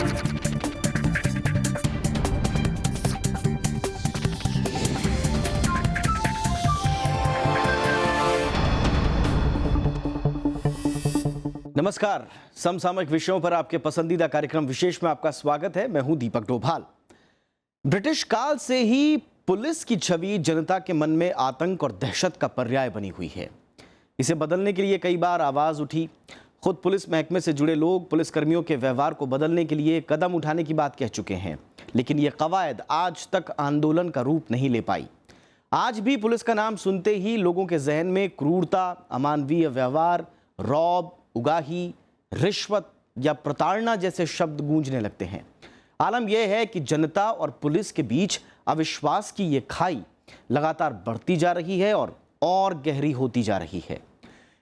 नमस्कार। समसामयिक विषयों पर आपके पसंदीदा कार्यक्रम विशेष में आपका स्वागत है। मैं हूं दीपक डोभाल। ब्रिटिश काल से ही पुलिस की छवि जनता के मन में आतंक और दहशत का पर्याय बनी हुई है। इसे बदलने के लिए कई बार आवाज उठी। खुद पुलिस महकमे से जुड़े लोग पुलिसकर्मियों के व्यवहार को बदलने के लिए कदम उठाने की बात कह चुके हैं, लेकिन ये कवायद आज तक आंदोलन का रूप नहीं ले पाई। आज भी पुलिस का नाम सुनते ही लोगों के जहन में क्रूरता, अमानवीय व्यवहार, रौब, उगाही, रिश्वत या प्रताड़ना जैसे शब्द गूंजने लगते हैं। आलम यह है कि जनता और पुलिस के बीच अविश्वास की ये खाई लगातार बढ़ती जा रही है और गहरी होती जा रही है।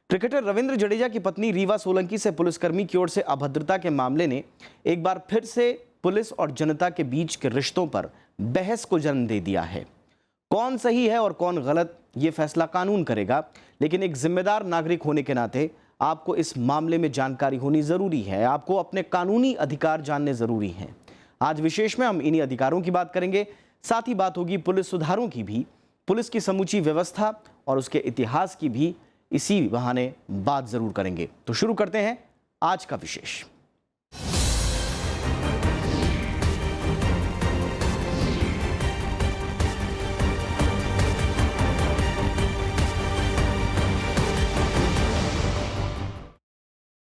क्रिकेटर रविंद्र जडेजा की पत्नी रीवा सोलंकी से पुलिसकर्मी की ओर से अभद्रता के मामले ने एक बार फिर से पुलिस और जनता के बीच के रिश्तों पर बहस को जन्म दे दिया है। कौन सही है और कौन गलत, ये फैसला कानून करेगा, लेकिन एक जिम्मेदार नागरिक होने के नाते आपको इस मामले में जानकारी होनी जरूरी है। आपको अपने कानूनी अधिकार जानने जरूरी हैं। आज विशेष में हम इन्हीं अधिकारों की बात करेंगे। साथ ही बात होगी पुलिस सुधारों की भी, पुलिस की समूची व्यवस्था और उसके इतिहास की भी इसी बहाने बात जरूर करेंगे। तो शुरू करते हैं आज का विशेष।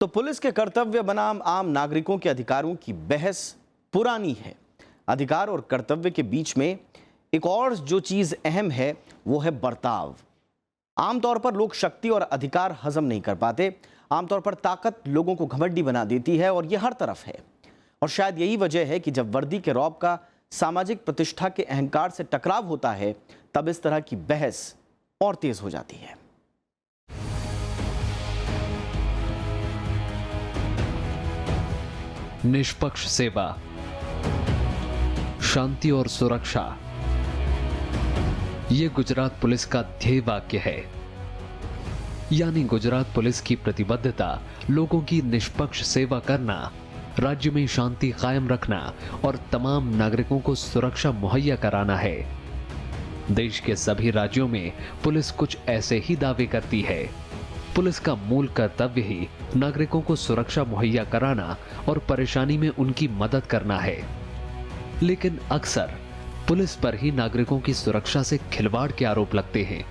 तो पुलिस के कर्तव्य बनाम आम नागरिकों के अधिकारों की बहस पुरानी है। अधिकार और कर्तव्य के बीच में एक और जो चीज अहम है वो है बर्ताव। आमतौर पर लोग शक्ति और अधिकार हजम नहीं कर पाते। आमतौर पर ताकत लोगों को घमंडी बना देती है और ये हर तरफ है। और शायद यही वजह है कि जब वर्दी के रौब का सामाजिक प्रतिष्ठा के अहंकार से टकराव होता है, तब इस तरह की बहस और तेज हो जाती है। निष्पक्ष सेवा, शांति और सुरक्षा, ये गुजरात पुलिस का ध्येय वाक्य है। यानी गुजरात पुलिस की प्रतिबद्धता लोगों की निष्पक्ष सेवा करना, राज्य में शांति कायम रखना और तमाम नागरिकों को सुरक्षा मुहैया कराना है। देश के सभी राज्यों में पुलिस कुछ ऐसे ही दावे करती है। पुलिस का मूल कर्तव्य ही नागरिकों को सुरक्षा मुहैया कराना और परेशानी में उनकी मदद करना है। लेकिन अक्सर पुलिस पर ही नागरिकों की सुरक्षा से खिलवाड़ के आरोप लगते हैं।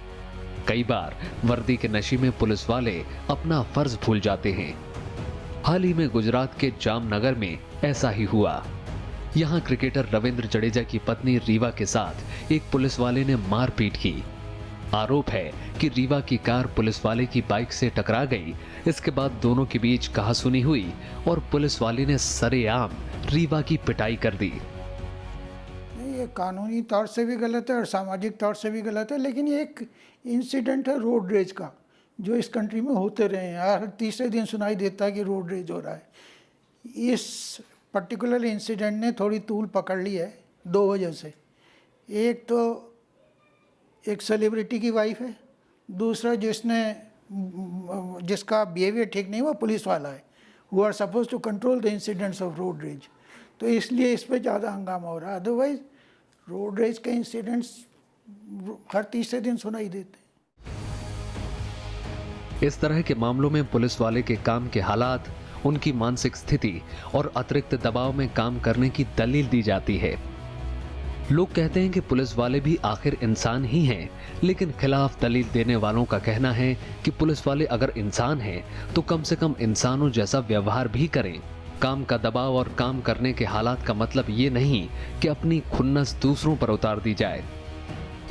कई बार वर्दी के नशे में पुलिस वाले अपना फर्ज भूल जाते हैं। हाल ही में गुजरात के जामनगर में ऐसा ही हुआ। यहां क्रिकेटर रविंद्र जडेजा की पत्नी रीवा के साथ एक पुलिस वाले ने मारपीट की। आरोप है कि रीवा की कार पुलिस वाले की बाइक से टकरा गई। इसके बाद दोनों के बीच कहासुनी हुई और पुलिस वाले ने सरेआम रीवा की पिटाई कर दी। ये कानूनी तौर से भी गलत है और सामाजिक तौर से भी गलत है, लेकिन ये एक इंसिडेंट है रोड रेज का, जो इस कंट्री में होते रहे हैं। हर तीसरे दिन सुनाई देता है कि रोड रेज हो रहा है। इस पर्टिकुलर इंसिडेंट ने थोड़ी तूल पकड़ ली है दो वजह से। एक तो एक सेलिब्रिटी की वाइफ है, दूसरा जिसका बिहेवियर ठीक नहीं वो पुलिस वाला है, who are suppose to control the incidents of road rage. तो इसलिए इस पे ज़्यादा हंगामा हो रहा है। अदरवाइज रोड रेज के इंसिडेंट्स हर तीसरे दिन सुनाई देते हैं। इस तरह के मामलों में पुलिस वाले के काम के हालात, उनकी मानसिक स्थिति और अतिरिक्त दबाव में काम करने की दलील दी जाती है। लोग कहते हैं कि पुलिस वाले भी आखिर इंसान ही हैं, लेकिन खिलाफ दलील देने वालों का कहना है कि पुलिस वाले अगर इंसान हैं तो कम से कम इंसानों जैसा व्यवहार भी करें। काम का दबाव और काम करने के हालात का मतलब ये नहीं कि अपनी खुन्नस दूसरों पर उतार दी जाए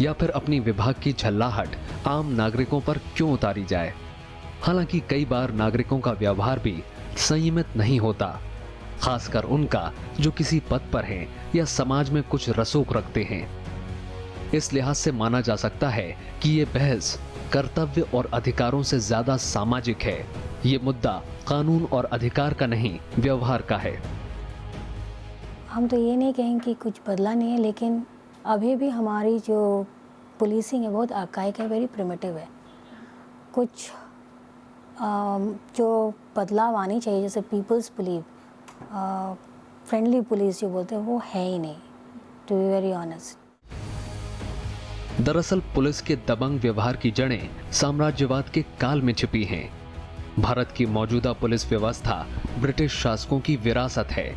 या फिर अपनी विभाग की झल्लाहट आम नागरिकों पर क्यों उतारी जाए। हालांकि कई बार नागरिकों का व्यवहार भी संयमित नहीं होता, खासकर उनका जो किसी पद पर हैं या समाज में कुछ रसूख रखते हैं। इस लिहाज से माना जा सकता है कि ये बहस कर्तव्य और अधिकारों से ज्यादा सामाजिक है। ये मुद्दा कानून और अधिकार का नहीं, व्यवहार का है। हम तो ये नहीं कहेंगे कि कुछ बदला नहीं है, लेकिन अभी भी हमारी जो पुलिसिंग है बहुत आर्काइक है, वेरी प्रिमिटिव है। कुछ जो बदलाव आनी चाहिए, जैसे पीपल्स बिलीव, फ्रेंडली पुलिस जो बोलते हैं वो है ही नहीं, टू बी वेरी ऑनेस्ट। दरअसल पुलिस के दबंग व्यवहार की जड़ें साम्राज्यवाद के काल में छिपी हैं। भारत की मौजूदा पुलिस व्यवस्था ब्रिटिश शासकों की विरासत है।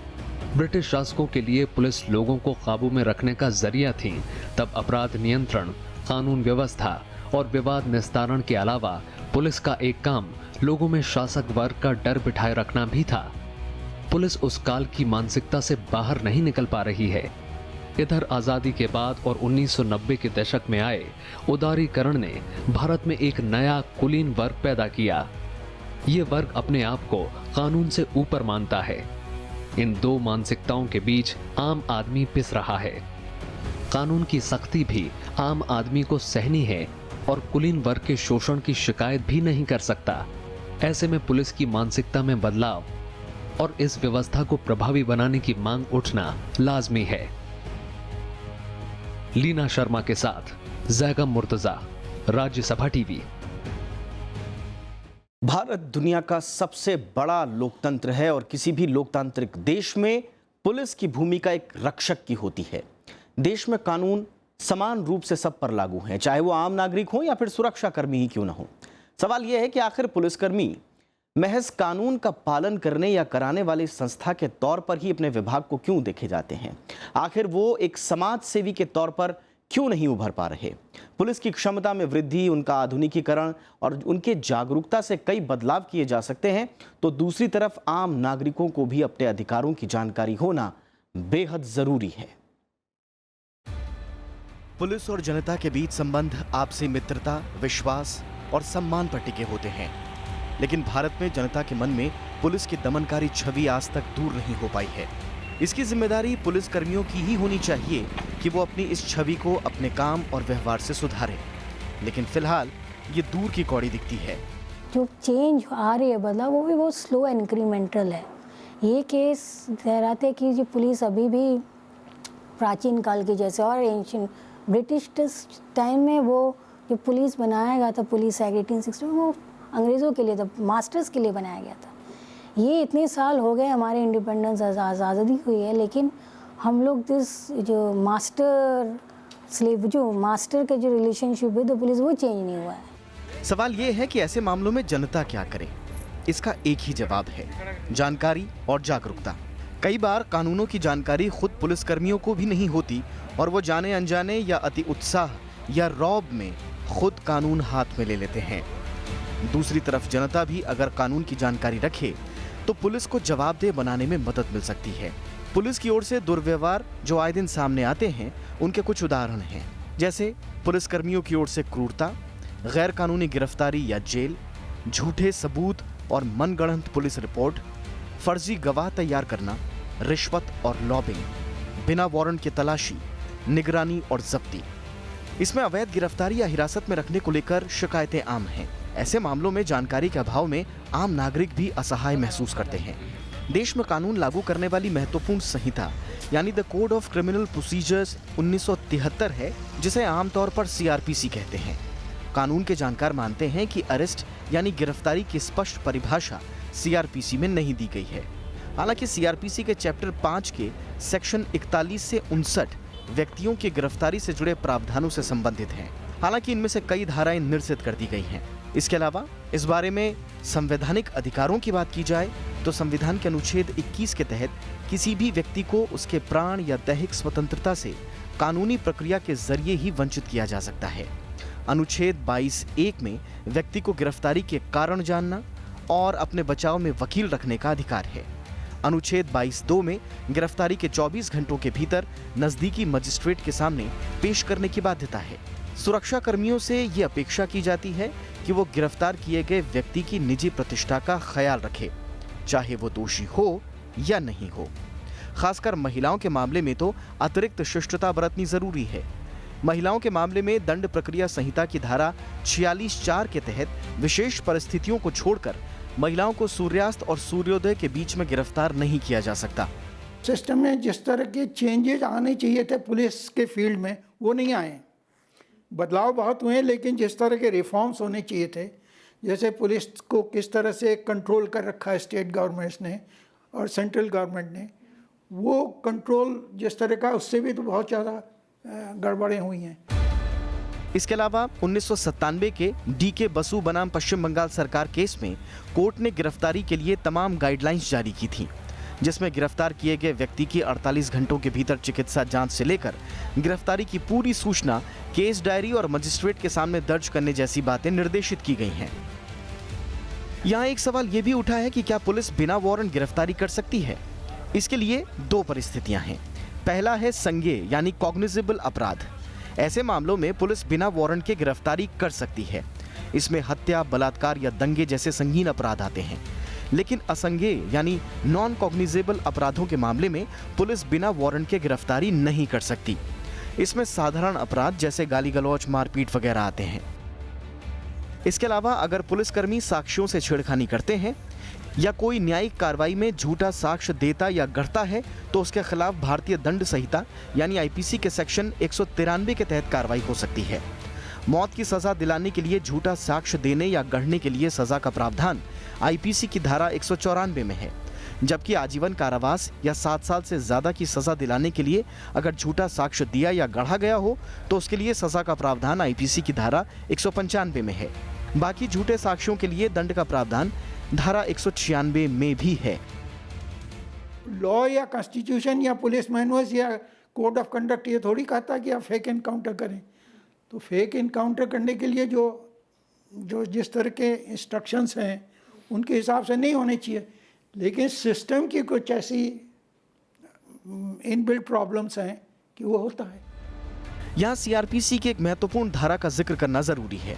ब्रिटिश शासकों के लिए पुलिस लोगों को काबू में रखने का जरिया थी, तब अपराध नियंत्रण, कानून व्यवस्था और विवाद निस्तारण के अलावा पुलिस का एक काम लोगों में शासक वर्ग का डर बिठाए रखना भी था। पुलिस उस काल की मानसिकता से बाहर नहीं निकल पा रही है। इधर आजादी के बाद और 1990 के दशक में आए उदारीकरण ने भारत में एक नया कुलीन वर्ग पैदा किया। ये वर्ग अपने आप को कानून से ऊपर मानता है। इन दो मानसिकताओं के बीच आम आदमी पिस रहा है। कानून की सख्ती भी आम आदमी को सहनी है और कुलीन वर्ग के शोषण की शिकायत भी नहीं कर सकता। ऐसे में पुलिस की मानसिकता में बदलाव और इस व्यवस्था को प्रभावी बनाने की मांग उठना लाजमी है। लीना शर्मा के साथ जैगम मुर्तजा, राज्यसभा टीवी। भारत दुनिया का सबसे बड़ा लोकतंत्र है और किसी भी लोकतांत्रिक देश में पुलिस की भूमिका एक रक्षक की होती है। देश में कानून समान रूप से सब पर लागू हैं, चाहे वो आम नागरिक हो या फिर सुरक्षा कर्मी ही क्यों ना हो। सवाल यह है कि आखिर पुलिसकर्मी महज कानून का पालन करने या कराने वाली संस्था के तौर पर ही अपने विभाग को क्यों देखे जाते हैं? आखिर वो एक समाज सेवी के तौर पर क्यों नहीं उभर पा रहे? पुलिस की क्षमता में वृद्धि, उनका आधुनिकीकरण और उनके जागरूकता से कई बदलाव किए जा सकते हैं, तो दूसरी तरफ आम नागरिकों को भी अपने अधिकारों की जानकारी होना बेहद जरूरी है। पुलिस और जनता के बीच संबंध आपसी मित्रता, विश्वास और सम्मान पर टिके होते हैं, लेकिन भारत में जनता के मन में पुलिस की दमनकारी छवि आज तक दूर नहीं हो पाई है। इसकी जिम्मेदारी पुलिस कर्मियों की ही होनी चाहिए कि वो अपनी इस छवि को अपने काम और व्यवहार से सुधारें, लेकिन फिलहाल ये दूर की कौड़ी दिखती है। जो चेंज आ रही है, बदलाव, वो भी बहुत स्लो एंड इंक्रीमेंटल है। ये केस ठहराते कि जो पुलिस अभी भी प्राचीन काल के जैसे और एंशियंट ब्रिटिश टाइम में वो जो पुलिस बनाया गया था, पुलिस एक्ट 1860 में, वो अंग्रेज़ों के लिए था, मास्टर्स के लिए बनाया गया था। ये इतने साल हो गए हमारे इंडिपेंडेंस, आज़ादी हुई है, लेकिन हम लोग जो मास्टर स्लेव, जो मास्टर का जो रिलेशनशिप विद द पुलिस, वो चेंज नहीं हुआ है। सवाल ये है कि ऐसे मामलों में जनता क्या करे? इसका एक ही जवाब है, जानकारी और जागरूकता। कई बार कानूनों की जानकारी खुद पुलिसकर्मियों को भी नहीं होती और वो जाने अनजाने या अति उत्साह या रौब में खुद कानून हाथ में ले लेते हैं। दूसरी तरफ जनता भी अगर कानून की जानकारी रखे तो पुलिस को जवाबदेह बनाने में मदद मिल सकती है। पुलिस की ओर से दुर्व्यवहार जो आए दिन सामने आते हैं, उनके कुछ उदाहरण हैं, जैसे पुलिसकर्मियों की ओर से क्रूरता, गैर कानूनी गिरफ्तारी या जेल, झूठे सबूत और मनगढ़ंत पुलिस रिपोर्ट, फर्जी गवाह तैयार करना, रिश्वत और लॉबिंग, बिना वारंट के तलाशी, निगरानी और जब्ती। इसमें अवैध गिरफ्तारी या हिरासत में रखने को लेकर शिकायतें आम हैं। ऐसे मामलों में जानकारी के अभाव में आम नागरिक भी असहाय महसूस करते हैं। देश में कानून लागू करने वाली महत्वपूर्ण संहिता यानी the code of criminal procedures 1973 है, जिसे आमतौर पर CRPC कहते हैं। कानून के जानकार मानते हैं कि अरेस्ट यानी गिरफ्तारी की स्पष्ट परिभाषा CRPC में नहीं दी गई है। हालांकि CRPC के चैप्टर 5 के सेक्शन 41 से 59 व्यक्तियों की गिरफ्तारी से जुड़े प्रावधानों से संबंधित हैं। हालांकि इनमें से कई धाराएं निरसित कर दी गई हैं। इसके अलावा इस बारे में संवैधानिक अधिकारों की बात की जाए तो संविधान के अनुच्छेद 21 के तहत किसी भी व्यक्ति को उसके प्राण या दैहिक स्वतंत्रता से कानूनी प्रक्रिया के जरिए ही वंचित किया जा सकता है। अनुच्छेद 22(1) में व्यक्ति को गिरफ्तारी के कारण जानना और अपने बचाव में वकील रखने का अधिकार है। अनुच्छेद 22(2) में गिरफ्तारी के 24 घंटों के भीतर नजदीकी मजिस्ट्रेट के सामने पेश करने की बाध्यता है। सुरक्षा कर्मियों से ये अपेक्षा की जाती है कि वो गिरफ्तार किए गए व्यक्ति की निजी प्रतिष्ठा का ख्याल रखे, चाहे वो दोषी हो या नहीं हो। खासकर महिलाओं के मामले में तो अतिरिक्त शिष्टता बरतनी जरूरी है। महिलाओं के मामले में दंड प्रक्रिया संहिता की धारा 46(4) के तहत विशेष परिस्थितियों को छोड़कर महिलाओं को सूर्यास्त और सूर्योदय के बीच में गिरफ्तार नहीं किया जा सकता। सिस्टम में जिस तरह के चेंजेस आने चाहिए थे पुलिस के फील्ड में, वो नहीं आए। बदलाव बहुत हुए, लेकिन जिस तरह के रिफॉर्म्स होने चाहिए थे, जैसे पुलिस को किस तरह से कंट्रोल कर रखा है स्टेट गवर्नमेंट्स ने और सेंट्रल गवर्नमेंट ने, वो कंट्रोल जिस तरह का, उससे भी तो बहुत ज़्यादा गड़बड़ें हुई हैं। इसके अलावा 1997 के डीके बसु बनाम पश्चिम बंगाल सरकार केस में कोर्ट ने गिरफ्तारी के लिए तमाम गाइडलाइंस जारी की थी, जिसमें गिरफ्तार किए गए व्यक्ति की 48 घंटों के भीतर चिकित्सा जांच से लेकर गिरफ्तारी की पूरी सूचना केस डायरी और मजिस्ट्रेट के सामने दर्ज करने जैसी बातें निर्देशित की गई हैं। यहाँ एक सवाल ये भी उठा है कि क्या पुलिस बिना वारंट गिरफ्तारी कर सकती है? इसके लिए दो परिस्थितियां हैं। पहला है संज्ञेय यानी कॉग्निजेबल अपराध। ऐसे मामलों में पुलिस बिना वारंट के गिरफ्तारी कर सकती है। इसमें हत्या, बलात्कार या दंगे जैसे संगीन अपराध आते हैं। लेकिन असंज्ञेय यानी नॉन कॉग्निजेबल अपराधों के मामले में पुलिस बिना वारंट के गिरफ्तारी नहीं कर सकती। इसमें साधारण अपराध जैसे गाली गलौज, मारपीट वगैरह आते हैं। इसके अलावा अगर पुलिसकर्मी साक्ष्यों से छेड़खानी करते हैं या कोई न्यायिक कार्रवाई में झूठा साक्ष्य देता या गढ़ता है तो उसके खिलाफ भारतीय दंड संहिता यानी आईपीसी के सेक्शन 193 के तहत कार्रवाई हो सकती है। मौत की सजा दिलाने के लिए झूठा साक्ष्य देने या गढ़ने के लिए सजा का प्रावधान आईपीसी की धारा 194 में है, जबकि आजीवन कारावास या 7 साल से ज्यादा की सजा दिलाने के लिए अगर झूठा साक्ष्य दिया या गढ़ा गया हो तो उसके लिए सजा का प्रावधान आईपीसी की धारा 195 में है। बाकी झूठे साक्ष्यों के लिए दंड का प्रावधान धारा 196 में भी है। लॉ या कॉन्स्टिट्यूशन या पुलिस मैनुअल्स या कोड ऑफ कंडक्ट ये थोड़ी कहता कि आप फेक इनकाउंटर करें। तो फेक इनकाउंटर करने के लिए जो जिस तरह के इंस्ट्रक्शंस हैं उनके हिसाब से नहीं होने चाहिए, लेकिन सिस्टम की कुछ ऐसी इनबिल्ट प्रॉब्लम्स हैं कि वो होता है। यहाँ सीआरपीसी की एक महत्वपूर्ण धारा का जिक्र करना जरूरी है।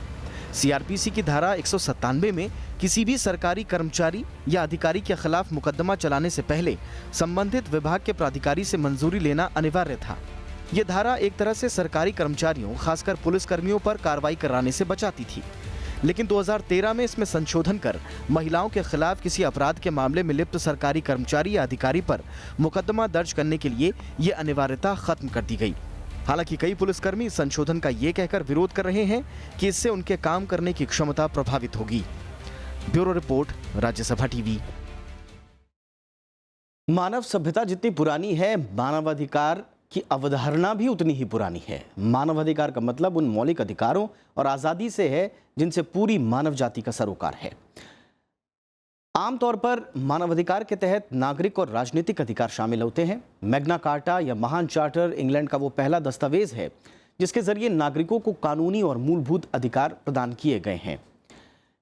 सीआरपीसी की धारा 197 में किसी भी सरकारी कर्मचारी या अधिकारी के खिलाफ मुकदमा चलाने से पहले संबंधित विभाग के प्राधिकारी से मंजूरी लेना अनिवार्य था। यह धारा एक तरह से सरकारी कर्मचारियों, खासकर पुलिसकर्मियों पर कार्रवाई कराने से बचाती थी। लेकिन 2013 में इसमें संशोधन कर महिलाओं के खिलाफ किसी अपराध के मामले में लिप्त सरकारी कर्मचारी या अधिकारी पर मुकदमा दर्ज करने के लिए ये अनिवार्यता खत्म कर दी गई। हालांकि कई पुलिसकर्मी संशोधन का ये कहकर विरोध कर रहे हैं कि इससे उनके काम करने की क्षमता प्रभावित होगी। Bureau report, Rajya Sabha TV. मानव सभ्यता जितनी पुरानी है, मानवाधिकार की अवधारणा भी उतनी ही पुरानी है। मानवाधिकार का मतलब उन मौलिक अधिकारों और आजादी से है जिनसे पूरी मानव जाति का सरोकार है। आमतौर पर मानवाधिकार के तहत नागरिक और राजनीतिक अधिकार शामिल होते हैं। मैग्ना कार्टा या महान चार्टर इंग्लैंड का वो पहला दस्तावेज है जिसके जरिए नागरिकों को कानूनी और मूलभूत अधिकार प्रदान किए गए हैं।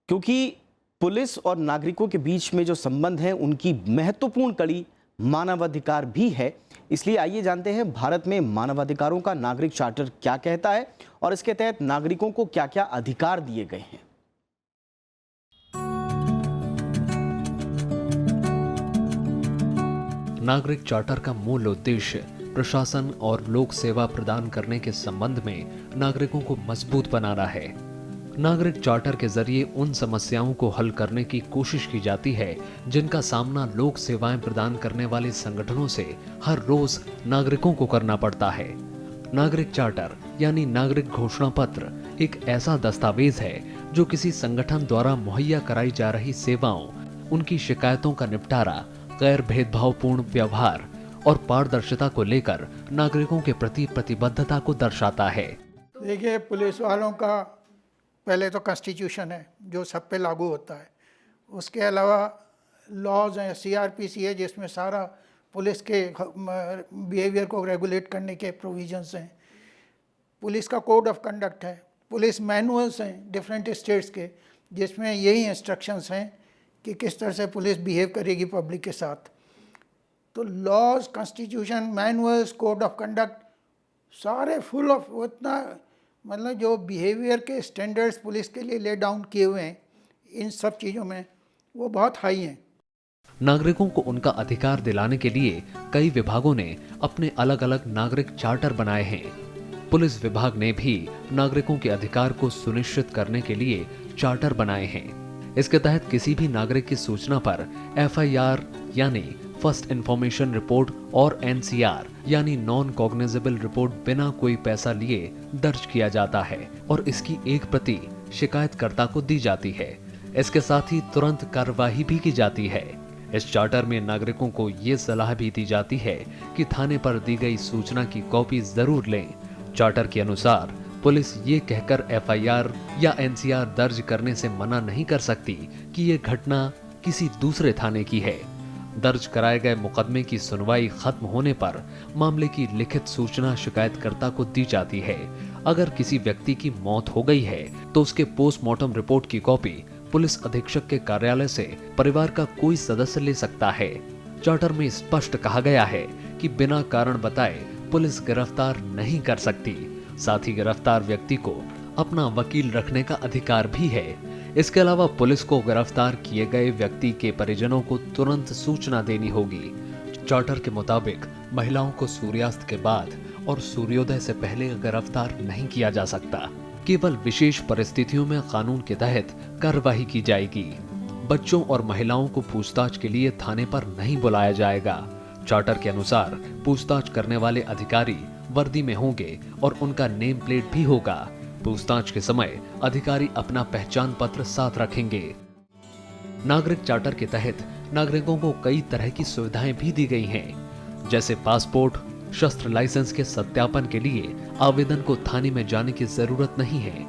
क्योंकि पुलिस और नागरिकों के बीच में जो संबंध है उनकी महत्वपूर्ण कड़ी मानवाधिकार भी है, इसलिए आइए जानते हैं भारत में मानवाधिकारों का नागरिक चार्टर क्या कहता है और इसके तहत नागरिकों को क्या क्या अधिकार दिए गए हैं। नागरिक चार्टर का मूल उद्देश्य प्रशासन और लोक सेवा प्रदान करने के संबंध में नागरिकों को मजबूत बनाना है। नागरिक चार्टर के जरिए उन समस्याओं को हल करने की कोशिश की जाती है जिनका सामना लोक सेवाएं प्रदान करने वाले संगठनों से हर रोज नागरिकों को करना पड़ता है। नागरिक चार्टर यानी नागरिक घोषणा पत्र एक ऐसा दस्तावेज है जो किसी संगठन द्वारा मुहैया कराई जा रही सेवाओं, उनकी शिकायतों का निपटारा, गैर भेदभावपूर्ण व्यवहार और पारदर्शिता को लेकर नागरिकों के प्रति प्रतिबद्धता को दर्शाता है। देखिए, पुलिस वालों का पहले तो कॉन्स्टिट्यूशन है जो सब पे लागू होता है। उसके अलावा लॉज हैं, सीआरपीसी है जिसमें सारा पुलिस के बिहेवियर को रेगुलेट करने के प्रोविजंस हैं। पुलिस का कोड ऑफ कंडक्ट है, पुलिस मैनुअल्स हैं डिफरेंट स्टेट्स के जिसमें यही इंस्ट्रक्शंस हैं कि किस तरह से पुलिस बिहेव करेगी पब्लिक के साथ। तो laws, constitution, manuals, code of conduct सारे फुल ऑफ उतना मतलब जो बिहेवियर के स्टैंडर्ड्स पुलिस के लिए ले डाउन किए हुए हैं इन सब चीज़ों में वो बहुत हाई हैं। नागरिकों को उनका अधिकार दिलाने के लिए कई विभागों ने अपने अलग अलग नागरिक चार्टर बनाए हैं। पुलिस विभाग ने भी नागरिकों के अधिकार को सुनिश्चित करने के लिए चार्टर बनाए हैं। इसके तहत किसी भी नागरिक की सूचना पर एफआईआर यानी फर्स्ट इंफॉर्मेशन रिपोर्ट और एनसीआर यानी नॉन कॉग्निजेबल रिपोर्ट बिना कोई पैसा लिए दर्ज किया जाता है और इसकी एक प्रति शिकायतकर्ता को दी जाती है। इसके साथ ही तुरंत कार्यवाही भी की जाती है। इस चार्टर में नागरिकों को ये सलाह भी दी जाती है कि थाने पर दी गई सूचना की कॉपी जरूर लें। चार्टर के अनुसार पुलिस ये कहकर एफआईआर या एनसीआर दर्ज करने से मना नहीं कर सकती कि ये घटना किसी दूसरे थाने की है। दर्ज कराए गए मुकदमे की सुनवाई खत्म होने पर मामले की लिखित सूचना शिकायतकर्ता को दी जाती है। अगर किसी व्यक्ति की मौत हो गई है तो उसके पोस्टमार्टम रिपोर्ट की कॉपी पुलिस अधीक्षक के कार्यालय से परिवार का कोई सदस्य ले सकता है। चार्टर में स्पष्ट कहा गया है कि बिना कारण बताए पुलिस गिरफ्तार नहीं कर सकती। साथ ही गिरफ्तार व्यक्ति को अपना वकील रखने का अधिकार भी है। इसके अलावा पुलिस को गिरफ्तार किए गए व्यक्ति के परिजनों को तुरंत सूचना देनी होगी। चार्टर के मुताबिक महिलाओं को सूर्यास्त के बाद और सूर्योदय से पहले गिरफ्तार नहीं किया जा सकता। केवल विशेष परिस्थितियों में कानून के तहत कार्रवाई की जाएगी। बच्चों और महिलाओं को पूछताछ के लिए थाने पर नहीं बुलाया जाएगा। चार्टर के अनुसार पूछताछ करने वाले अधिकारी वर्दी में होंगे और उनका नेम प्लेट भी होगा। पूछताछ के समय अधिकारी अपना पहचान पत्र साथ रखेंगे। नागरिक चार्टर के तहत नागरिकों को कई तरह की सुविधाएं भी दी गई हैं, जैसे पासपोर्ट, शस्त्र लाइसेंस के सत्यापन के लिए आवेदन को थाने में जाने की जरूरत नहीं है।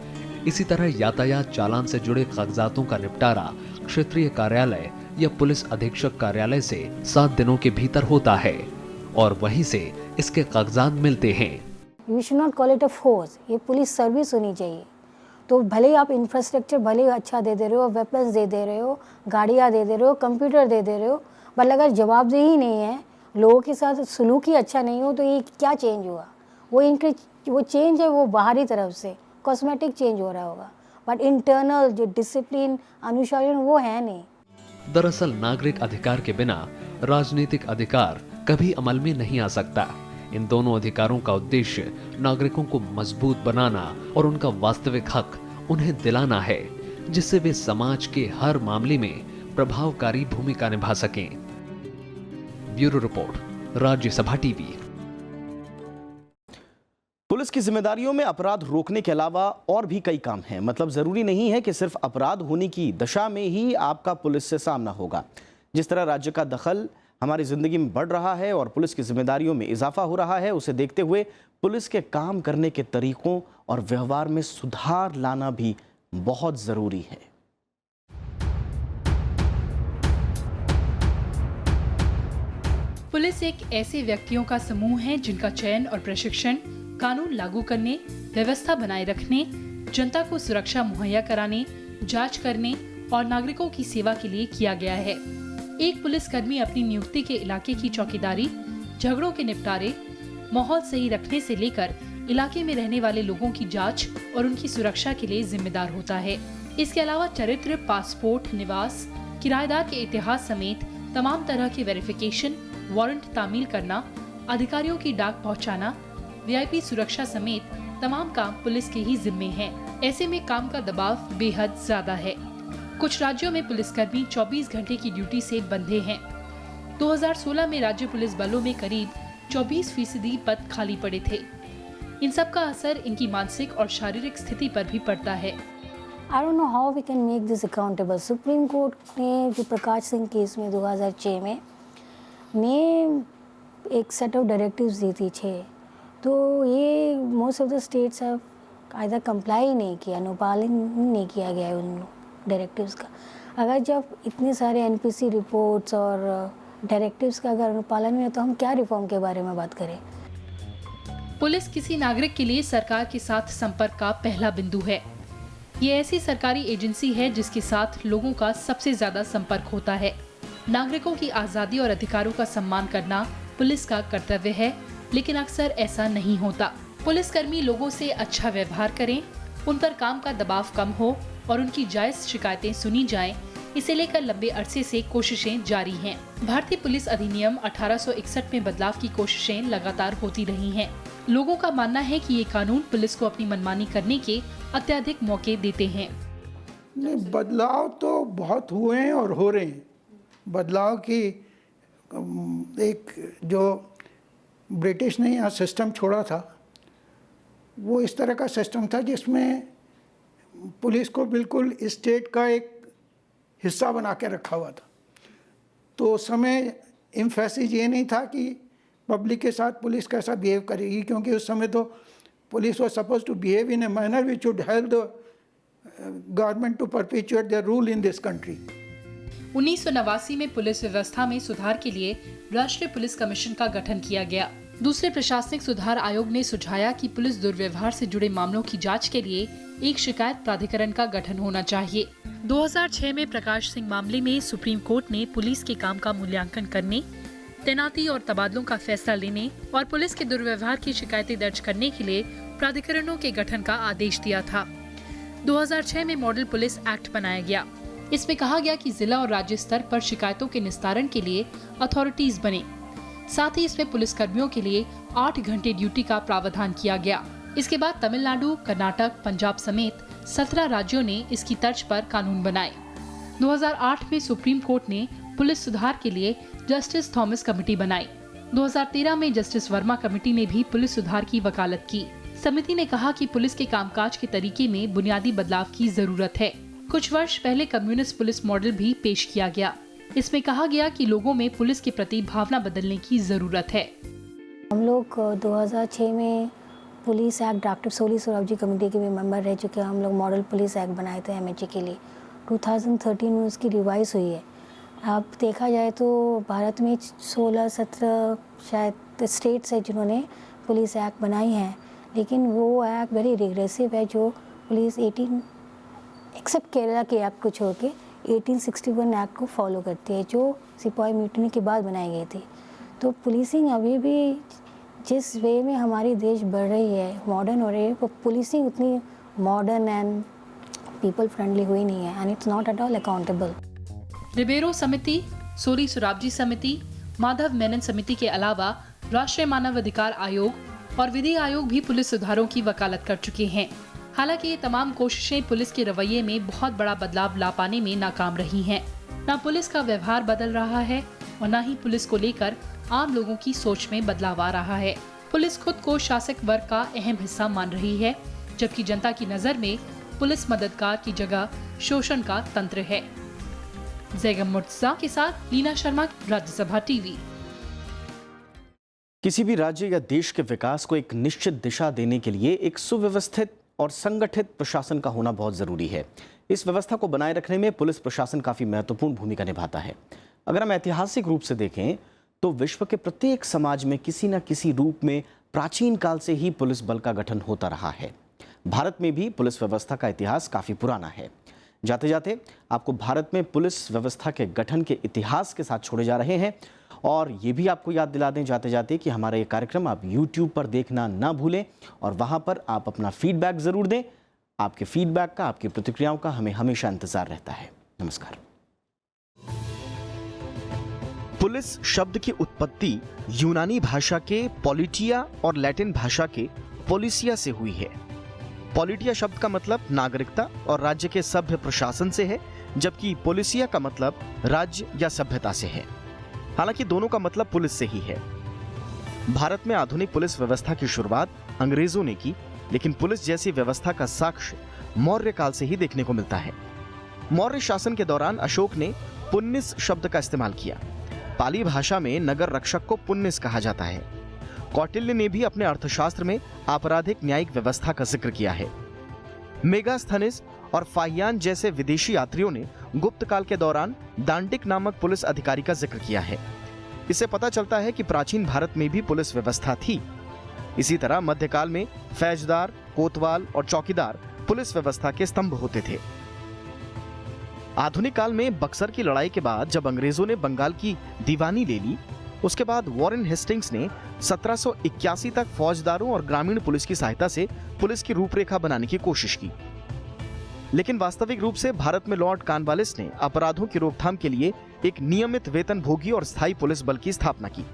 इसी तरह यातायात चालान से जुड़े कागजातों का निपटारा क्षेत्रीय कार्यालय या पुलिस अधीक्षक कार्यालय से 7 दिनों के भीतर होता है और वहीं से इसके कागजात मिलते हैं। You should not call it a force, ये पुलिस सर्विस होनी चाहिए। तो भले ही आप इंफ्रास्ट्रक्चर भले ही अच्छा दे रहे हो, वेपन्स दे रहे हो, गाड़ियाँ दे रहे हो, कंप्यूटर दे रहे हो, पर अगर जवाबदेही नहीं है, लोगों के साथ सलूक ही अच्छा नहीं हो, तो ये क्या चेंज हुआ? वो चेंज है वो बाहरी तरफ से कॉस्मेटिक चेंज हो रहा होगा, बट इंटरनल जो डिसिप्लिन, अनुशासन वो है नहीं। दरअसल नागरिक अधिकार के बिना राजनीतिक अधिकार कभी अमल में नहीं आ सकता। इन दोनों अधिकारों का उद्देश्य नागरिकों को मजबूत बनाना और उनका वास्तविक हक उन्हें दिलाना है, जिससे वे समाज के हर मामले में प्रभावकारी भूमिका निभा सकें। Bureau report, Rajya Sabha TV. Police की जिम्मेदारियों में अपराध रोकने के अलावा और भी कई काम हैं। मतलब जरूरी नहीं है कि सिर्फ अपराध होने की दशा में ही आपका पुलिस से सामना होगा। जिस तरह राज्य का दखल हमारी जिंदगी में बढ़ रहा है और पुलिस की जिम्मेदारियों में इजाफा हो रहा है, उसे देखते हुए पुलिस के काम करने के तरीकों और व्यवहार में सुधार लाना भी बहुत जरूरी है। पुलिस एक ऐसे व्यक्तियों का समूह है जिनका चयन और प्रशिक्षण कानून लागू करने, व्यवस्था बनाए रखने, जनता को सुरक्षा मुहैया कराने, जांच करने और नागरिकों की सेवा के लिए किया गया है। एक पुलिसकर्मी अपनी नियुक्ति के इलाके की चौकीदारी, झगड़ों के निपटारे, माहौल सही रखने से लेकर इलाके में रहने वाले लोगों की जांच और उनकी सुरक्षा के लिए जिम्मेदार होता है। इसके अलावा चरित्र, पासपोर्ट, निवास, किराएदार के इतिहास समेत तमाम तरह के वेरिफिकेशन, वारंट तामील करना, अधिकारियों की डाक पहुंचाना, वीआईपी सुरक्षा समेत तमाम काम पुलिस के ही जिम्मे हैं। ऐसे में काम का दबाव बेहद ज्यादा है। कुछ राज्यों में पुलिसकर्मी 24 घंटे की ड्यूटी से बंधे हैं। 2016 में राज्य पुलिस बलों में करीब 24% पद खाली पड़े थे। इन सब का असर इनकी मानसिक और शारीरिक स्थिति पर भी पड़ता है। I don't know how we can make this accountable. Supreme court ने जो प्रकाश सिंह केस में 2006 में ने एक सेट ऑफ डायरेक्टिव्स दी थी 6, तो ये most of the states have either comply नहीं किया, अनुपालन नहीं किया गया है उन डायरेक्टिव्स का। अगर जब इतने सारे एनपीसी रिपोर्ट्स और डायरेक्टिव्स का अगर अनुपालन नहीं है तो हम क्या रिफॉर्म के बारे में बात करें? पुलिस किसी नागरिक के लिए सरकार के साथ संपर्क का पहला बिंदु है। ये ऐसी सरकारी एजेंसी है जिसके साथ लोगों का सबसे ज्यादा संपर्क होता है। नागरिकों की आजादी और अधिकारों का सम्मान करना पुलिस का कर्तव्य है, लेकिन अक्सर ऐसा नहीं होता। पुलिसकर्मी लोगों से अच्छा व्यवहार करें, उन पर काम का दबाव कम हो और उनकी जायज शिकायतें सुनी जाएं, इसे लेकर लंबे अरसे से कोशिशें जारी हैं। भारतीय पुलिस अधिनियम 1861 में बदलाव की कोशिशें लगातार होती रही हैं। लोगों का मानना है कि ये कानून पुलिस को अपनी मनमानी करने के अत्यधिक मौके देते हैं। नहीं, बदलाव तो बहुत हुए हैं और हो रहे हैं। बदलाव की एक जो ब्रिटिश ने यहाँ सिस्टम छोड़ा था, वो इस तरह का सिस्टम था जिसमें पुलिस को बिल्कुल स्टेट का एक हिस्सा बना के रखा हुआ था। तो उस समय एम्फेसिस ये नहीं था कि पब्लिक के साथ पुलिस कैसा बिहेव करेगी, क्योंकि उस समय तो police was suppose to behave in a manner which would help the government to perpetuate their rule in this country. 1989 में पुलिस व्यवस्था में सुधार के लिए राष्ट्रीय पुलिस कमीशन का गठन किया गया। दूसरे प्रशासनिक सुधार आयोग ने सुझाया कि पुलिस दुर्व्यवहार से जुड़े मामलों की जांच के लिए एक शिकायत प्राधिकरण का गठन होना चाहिए। 2006 में प्रकाश सिंह मामले में सुप्रीम कोर्ट ने पुलिस के काम का मूल्यांकन करने, तैनाती और तबादलों का फैसला लेने और पुलिस के दुर्व्यवहार की शिकायतें दर्ज करने के लिए प्राधिकरणों के गठन का आदेश दिया था। 2006 में मॉडल पुलिस एक्ट बनाया गया। इसमें कहा गया कि जिला और राज्य स्तर पर शिकायतों के निस्तारण के लिए अथॉरिटीज बने। साथ ही इसमें पुलिस कर्मियों के लिए 8 घंटे ड्यूटी का प्रावधान किया गया। इसके बाद तमिलनाडु, कर्नाटक, पंजाब समेत 17 राज्यों ने इसकी तर्ज पर कानून बनाए। 2008 में सुप्रीम कोर्ट ने पुलिस सुधार के लिए जस्टिस थॉमस कमेटी बनाई। 2013 में जस्टिस वर्मा कमेटी ने भी पुलिस सुधार की वकालत की। समिति ने कहा कि पुलिस के कामकाज के तरीके में बुनियादी बदलाव की जरूरत है। कुछ वर्ष पहले कम्युनिस्ट पुलिस मॉडल भी पेश किया गया। इसमें कहा गया कि लोगों में पुलिस के प्रति भावना बदलने की जरूरत है। हम लोग 2006 में police act doctor Soli Sorabjee committee के भी मेंबर रह चुके हैं। हम लोग मॉडल पुलिस एक्ट बनाए थे एमएचए के लिए। 2013 में उसकी रिवाइज हुई है। अब देखा जाए तो भारत में 16-17 शायद स्टेट्स है जिन्होंने पुलिस एक्ट बनाई है, लेकिन वो एक्ट वेरी रिग्रेसिव है। जो पुलिस 18 एक्सेप्ट केरला के एक्ट को छोड़ के 1861 एक्ट को फॉलो करती है, जो सिपाही म्यूटनी के बाद बनाई गई थी। तो पुलिसिंग अभी भी जिस वे में हमारी देश बढ़ रही है, मॉडर्न हो रही है, वो पुलिसिंग उतनी मॉडर्न एंड पीपल फ्रेंडली हुई नहीं है, and it's not at all accountable. Ribeiro समिति, सोली सोराबजी समिति, माधव मेनन समिति के अलावा राष्ट्रीय मानव अधिकार आयोग और विधि आयोग भी पुलिस सुधारों की वकालत कर चुके हैं। हालांकि ये तमाम कोशिशें पुलिस के रवैये में बहुत बड़ा बदलाव ला पाने में नाकाम रही हैं। न पुलिस का व्यवहार बदल रहा है और न ही पुलिस को लेकर आम लोगों की सोच में बदलाव आ रहा है। पुलिस खुद को शासक वर्ग का अहम हिस्सा मान रही है, जबकि जनता की नजर में पुलिस मददगार की जगह शोषण का तंत्र है। जैगम मुर्तजा के साथ लीना शर्मा, राज्यसभा टीवी। किसी भी राज्य या देश के विकास को एक निश्चित दिशा देने के लिए एक सुव्यवस्थित और संगठित प्रशासन का होना बहुत जरूरी है। इस व्यवस्था को बनाए रखने में पुलिस प्रशासन काफी महत्वपूर्ण भूमिका निभाता है। अगर हम ऐतिहासिक रूप से देखें तो विश्व के प्रत्येक समाज में किसी न किसी रूप में प्राचीन काल से ही पुलिस बल का गठन होता रहा है। भारत में भी पुलिस व्यवस्था का इतिहास काफी पुराना है। जाते जाते आपको भारत में पुलिस व्यवस्था के गठन के इतिहास के साथ छोड़े जा रहे हैं, और ये भी आपको याद दिला दें जाते जाते कि हमारा ये कार्यक्रम आप YouTube पर देखना ना भूलें और वहां पर आप अपना फीडबैक जरूर दें। आपके फीडबैक का, आपकी प्रतिक्रियाओं का हमें हमेशा इंतजार रहता है। नमस्कार। पुलिस शब्द की उत्पत्ति यूनानी भाषा के पॉलिटिया और लैटिन भाषा के पोलिसिया से हुई है। पॉलिटिया शब्द का मतलब नागरिकता और राज्य के सभ्य प्रशासन से है, जबकि पोलिसिया का मतलब राज्य या सभ्यता से है। हालांकि दोनों का मतलब पुलिस से ही है। भारत में आधुनिक पुलिस व्यवस्था की शुरुआत अंग्रेजों ने की, लेकिन पुलिस जैसी व्यवस्था का साक्ष्य मौर्य काल से ही देखने को मिलता है। मौर्य शासन के दौरान अशोक ने पुन्निस शब्द का इस्तेमाल किया। पाली भाषा में नगर रक्षक को पुन्निस कहा जाता है। कौटिल्य ने भी अपने अर्थशास्त्र में आपराधिक न्यायिक व्यवस्था का जिक्र किया है। मेगास्थनीज और फाहियान जैसे विदेशी यात्रियों ने गुप्त काल के दौरान दांडिक नामक पुलिस अधिकारी का जिक्र किया है। इससे पता चलता है कि प्राचीन भारत में भी पुलिस व्यवस्था थी। इसी तरह मध्यकाल में फौजदार, कोतवाल और चौकीदार पुलिस व्यवस्था के स्तंभ होते थे। आधुनिक काल में बक्सर की लड़ाई के बाद जब अंग्रेजों ने बंगाल की दीवानी ले ली, उसके बाद वॉरेन हेस्टिंग्स ने 1781 तक फौजदारों और ग्रामीण पुलिस की सहायता से पुलिस की रूपरेखा बनाने की कोशिश की। लेकिन वास्तविक रूप से भारत में लॉर्ड कॉर्नवालिस ने अपराधों की रोकथाम के लिए एक नियमित वेतनभोगी और स्थायी पुलिस बल की स्थापना की।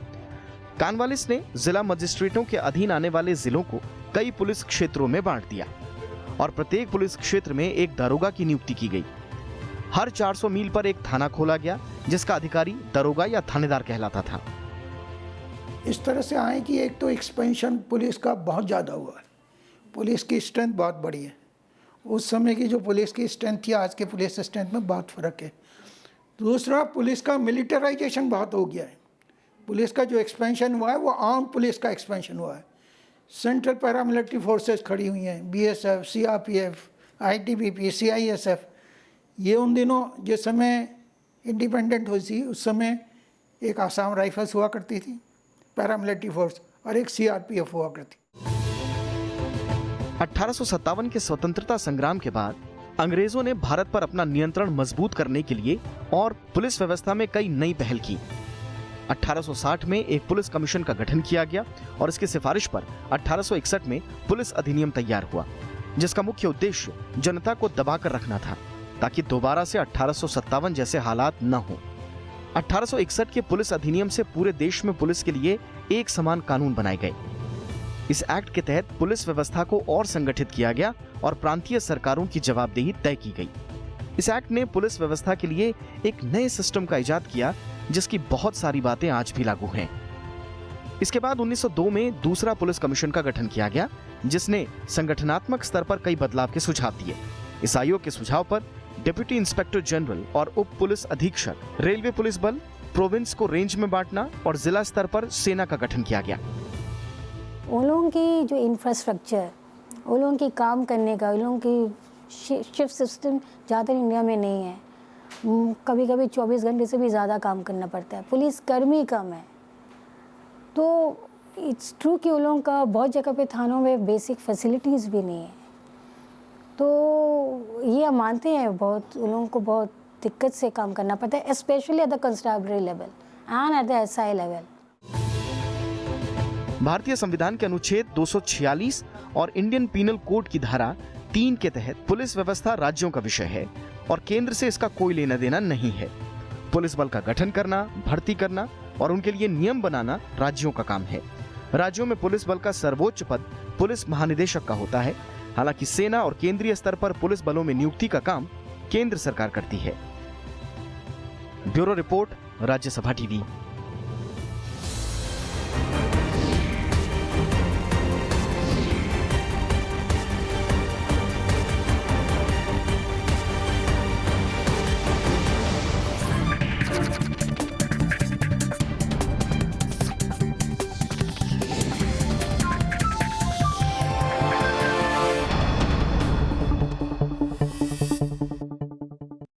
कॉर्नवालिस ने जिला मजिस्ट्रेटों के अधीन आने वाले जिलों को कई पुलिस क्षेत्रों में बांट दिया और प्रत्येक पुलिस क्षेत्र में एक दरोगा की नियुक्ति की गई। हर 400 मील पर एक थाना खोला गया, जिसका अधिकारी दरोगा या थानेदार कहलाता था। इस तरह से आए कि एक तो एक्सपेंशन पुलिस का बहुत ज़्यादा हुआ है, पुलिस की स्ट्रेंथ बहुत बड़ी है। उस समय की जो पुलिस की स्ट्रेंथ थी, आज के पुलिस स्ट्रेंथ में बहुत फ़र्क है। दूसरा, पुलिस का मिलिटराइजेशन बहुत हो गया है। पुलिस का जो एक्सपेंशन हुआ है वो आर्म पुलिस का एक्सपेंशन हुआ है। सेंट्रल पैरामिलिट्री फोर्सेस खड़ी हुई हैं, BSF, CRPF, ITBP, CISF। ये उन दिनों जिस समय इंडिपेंडेंट हुई थी उस समय एक आसाम राइफल्स हुआ करती थी पैरामिलिट्री फोर्स, और एक CRPF हुआ करती। 1857 के स्वतंत्रता संग्राम के बाद अंग्रेजों ने भारत पर अपना नियंत्रण मजबूत करने के लिए और पुलिस व्यवस्था में कई नई पहल की। 1860 में एक पुलिस कमीशन का गठन किया गया और इसकी सिफारिश पर 1861 में पुलिस अधिनियम तैयार हुआ, जिसका मुख्य उद्देश्य जनता को दबाकर रखना था ताकि दोबारा से 1857 जैसे हालात न हो। 1861 के पुलिस अधिनियम से पूरे देश में पुलिस के लिए एक समान कानून बनाए गए। इस एक्ट के तहत पुलिस व्यवस्था को और संगठित किया गया और प्रांतीय सरकारों की जवाबदेही तय की गई। इस एक्ट ने पुलिस व्यवस्था के लिए एक नए सिस्टम का इजाद किया जिसकी बहुत सारी बातें आज भी लागू हैं। इसके बाद 1902 में दूसरा पुलिस कमीशन का गठन किया गया, जिसने संगठनात्मक स्तर पर कई बदलाव के सुझाव दिए। इस आयोग के सुझाव पर डिप्टी इंस्पेक्टर जनरल और उप पुलिस अधीक्षक, रेलवे पुलिस बल, प्रोविंस को रेंज में बांटना और जिला स्तर पर सेना का गठन किया गया। उन लोगों की जो इंफ्रास्ट्रक्चर, उन लोगों की काम करने का, उन लोगों की शिफ्ट सिस्टम ज़्यादातर इंडिया में नहीं है। कभी कभी 24 घंटे से भी ज़्यादा काम करना पड़ता है, पुलिस कर्मी कम है। तो इट्स ट्रू कि उन लोगों का बहुत जगह पे थानों में बेसिक फैसिलिटीज़ भी नहीं है। तो ये हम मानते हैं बहुत उन लोगों को बहुत दिक्कत से काम करना पड़ता है, specially at the constabulary level and at the SI level. भारतीय संविधान के अनुच्छेद 246 और इंडियन पीनल कोड की धारा 3 के तहत पुलिस व्यवस्था राज्यों का विषय है और केंद्र से इसका कोई लेना देना नहीं है। पुलिस बल का गठन करना, भर्ती करना और उनके लिए नियम बनाना राज्यों का काम है। राज्यों में पुलिस बल का सर्वोच्च पद पुलिस महानिदेशक का होता है। हालांकि सेना और केंद्रीय स्तर पर पुलिस बलों में नियुक्ति का काम केंद्र सरकार करती है। Bureau report, Rajya Sabha TV.